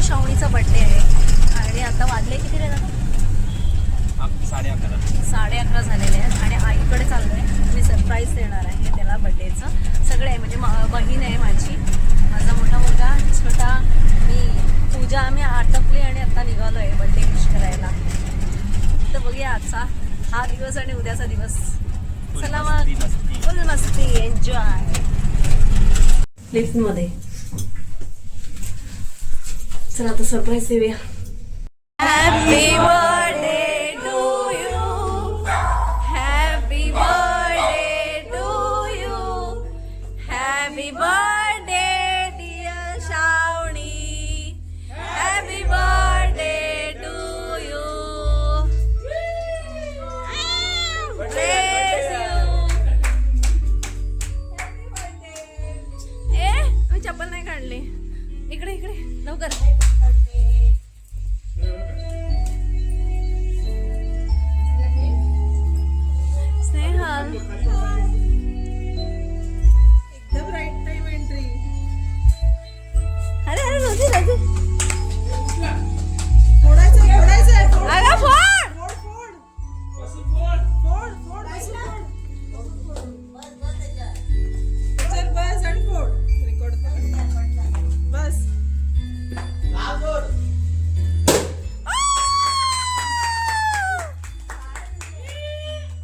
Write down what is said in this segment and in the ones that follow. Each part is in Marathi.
श्रावणीचा बर्थडे आहे आणि आता वाजले किती रे दादा? 11:30 झालेले आहेत आणि आईकडे चाललोय. मी सरप्राईज देणार आहे त्याला बर्थडेचं. सगळे आहे म्हणजे बहीण आहे माझी, माझा मोठा मुलगा, छोटा मी, पूजा. आम्ही आटपली आणि आता निघालो आहे बर्थडे विश करायला. तर बघूया आजचा हा दिवस आणि उद्याचा दिवस. चला मग फुल मस्ती, एन्जॉय लिफ्ट मध्ये. चला आता सरप्राईज देऊया. Happy birthday to you, happy birthday to you, happy birthday dear Shravani, happy birthday to you. मी चप्पल नाही काढली. इकडे इकडे लवकर. स्नेहल एकदम राईट टाइम एंट्री. अरे अरे रोजी रोजी फोडायचं अगं फोड फोड फोड फोड फोड बस आणि फोड. रेकॉर्ड बस.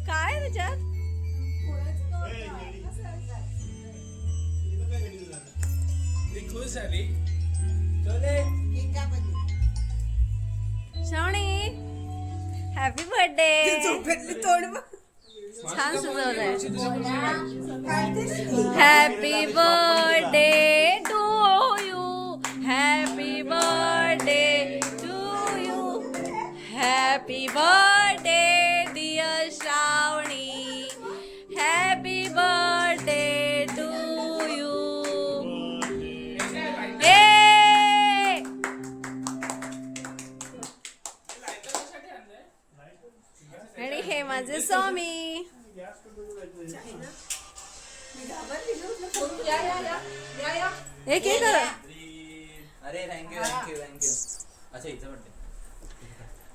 काय त्याच्यात? Shravani happy birthday. छान सजवलंय. Happy birthday to you, happy birthday to you, happy birthday dear Shravani, happy birthday to you. आणि हे माझे स्वामी. एक एक करा. अरे थँक्यू थँक्यू थँक्यू. अच्छा इथं बर्थडे.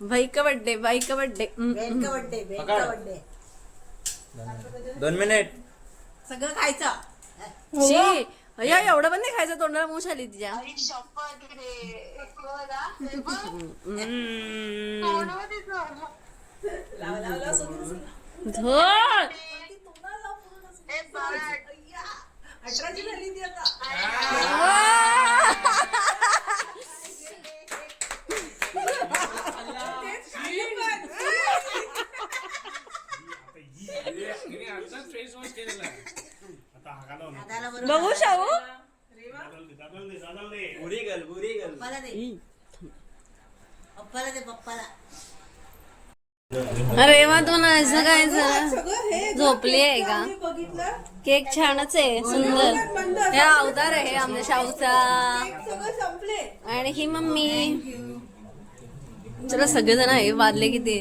भाई का बर्थडे, भाई का बर्थडे. 2 मिनिट. सगळं खायचं. शी अय्या एवढं पण नाही खायचं. तोंडाला मूछ आली तिच्या. धोर 18ची झाली ती आता. बघू शाहू. पुरी गल पप्पाला दे, पप्पाला दे, पप्पाला. अरे वा तू ना असं काय सगळं हे झोपली आहे का? आम्ही बघितलं. केक छानच आहे, सुंदर. हे अवतार आहे आमच्या शाहूचा. सगळं संपले. आणि ही मम्मी. चला सगळेजण आहे. वाजले किती?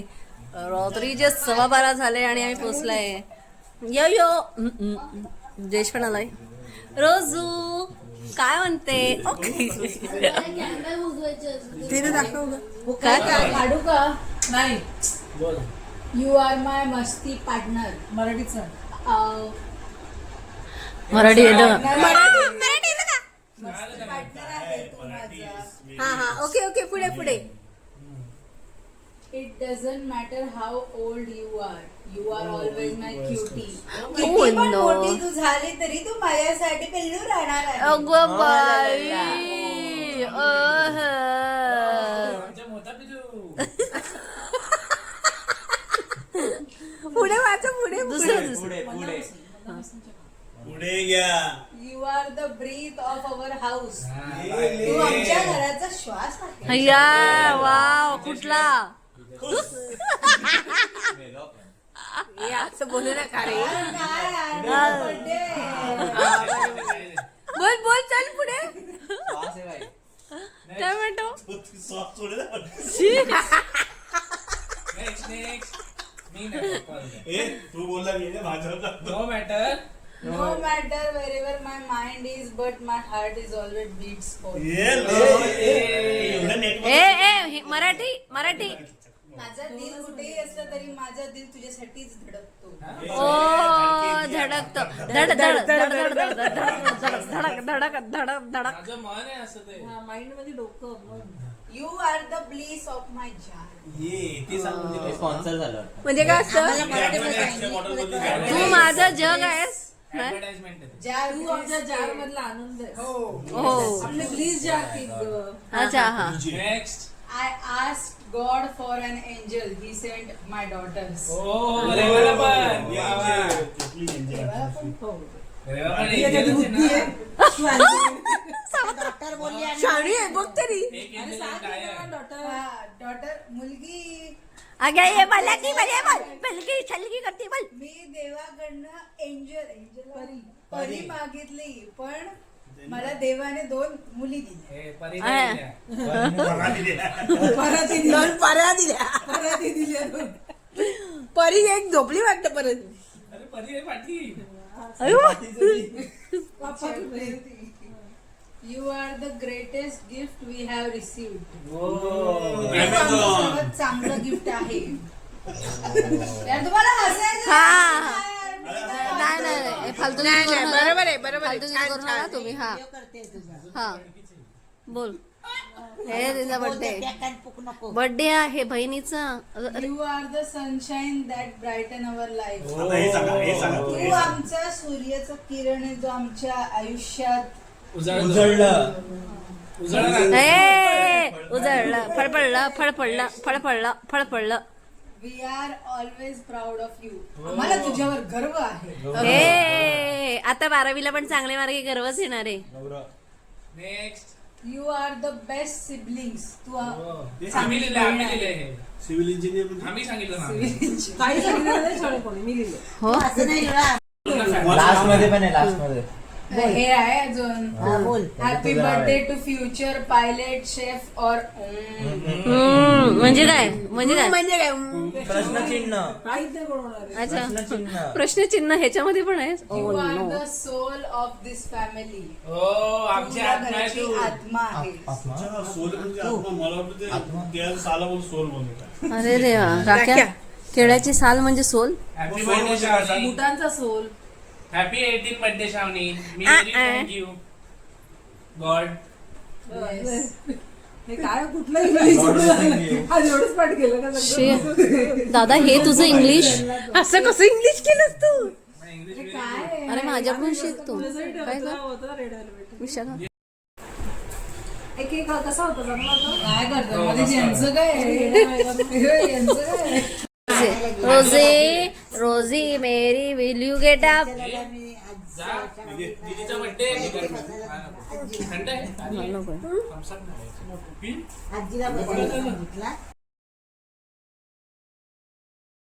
रात्रीचे 12:15 झाले आणि आम्ही पोचलाय. यो यो देश पण आलाय. रोजू काय म्हणते? तिने दाखव. काय काढू का? नाही यू आर माय मस्ती पार्टनर. मराठीचं. मराठी येतं का? हा हा ओके ओके पुढे पुढे. It doesn't matter how old you are always my cutie. किती पण मोठी तू झाली तरी तू माझ्यासाठी पिल्लू राहणार आहे. अगं बाई. पुढे वाचा पुढे. दुसरं पुढे पुढे पुढे घ्या. You are the breath of our house. तू आमच्या घराचा श्वास आहे. अय्या वाव कुठला? असं बोलू नका रे. बोल बोल चल पुढे. पास आहे भाई. काय म्हणतो? सॉफ्ट सोडे ना. नेक्स्ट ए तू बोलला मी माझ्यावर no matter No matter wherever my mind is, but my heart is always beats for you. एवढं network- मराठी मराठी माझं दिल कुठेही असलं तरी माझं दिल तुझ्यासाठीच धडकतो. ओ धडकतो धड धड धड धड धड धड धडक धडक धडक धडक धडक माझं मन आहे असं ते. माइंड मध्ये डोकं मन. You are the bliss of my heart. ये, ते सांग म्हणजे स्पॉन्सर झालं म्हणजे काय असतं extra bottle मध्ये काय? तू माझं जग आहेस Advertisement आहे ते. जार तू आमच्या जार मधला आनंद आहे. हो. हो आपले प्लीज जार केक ग. अच्छा हा Next. I asked God for an angel. He sent my daughters. Oh, रेवाला पण. ये, वा, वा. please enjoy. हो. रेवा पण ही एक एखादी गेलंच बुद्धी आहे आहे. ना. शाणी आहे बघ तरी एक इंग्लिश आहे. डॉटर मुलगी अगं ये मला की बरे बोल बलकी छलकी करते बोल मी देवाकडनं परी मागितली पण मला देवाने 2 मुली दिल्या. हे परी हा. नाही दिल्या. दोन पर्या दिल्या परी एक झोपली वाटतं परत अरे परी आहे पाठी. You are the greatest gift we have received. Amazon. सर्वात चांगलं गिफ्ट आहे. यार तुम्हाला हसायचं हा. नाही. नाही फालतू बरोबर आहे तुम्ही हा हा बोल हे तिचा बर्थडे आहे बहिणीचा You are the sunshine that brighten our life. आता हे सांगा, हे सांगा. तू आमचा सूर्याचा किरण आहे जो आमच्या आयुष्यात उजळलं उजळलं. ए उजळलं फळपडलं फळपडलं फळपडलं फळपडलं we are always proud of you. आम्हाला तुझ्यावर गर्व आहे. हे आता 12वीला पण चांगले मार्क गर्वच येणार आहे Next. You are the best siblings. तू आम्ही लिहिलं, आम्ही लिहिलं हे. सिव्हिल इंजिनियर म्हणजे आम्ही सांगितलं ना. काही सांगितलं नाही शाळे कोणी मी लिहिलं. हो लास्ट मध्ये पण आहे लास्ट मध्ये हे आहे अजून happy birthday to future pilot chef और म्हणजे काय म्हणजे काय प्रश्नचिन्ह काहीच नाही बनवणार आहे. अच्छा प्रश्नचिन्ह प्रश्नचिन्ह ह्याच्यामध्ये पण आहे you are the soul of this family. हो, आमची आत्मा आहे तू. आत्मा आहे. अच्छा, सोल म्हणजे आत्मा. मला वाटलं ते त्या सालावर सोल बनवतात. अरे देवा राख्या केळ्याची साल म्हणजे सोल हॅपी बर्थडे शावनी. बुटांचा sole. Happy 18th birthday Shravani. मी आ, व्हेरी आ. Thank you God. हे काय कुठलं इंग्लिश आज एवढंच पाठ केलं का सगळं? दादा हे तुझं इंग्लिश असं कसं इंग्लिश केलंस तू इंग्लिश काय अरे माझ्याकडून शिकतो तुझ्यासाठी काय होता कर होता रेड वेल्वेट. विशाखा एक एक कसा होता जमला होता? काय करतो मध्ये ज्यांचं काय आहे? यांचं काय आहे? रोजे रोजी मेरी विल यू गेट अप जा. दीदीचा बर्थडे थंड आहे. नको Thumbs up नाही. आजीला बघायला सांगितला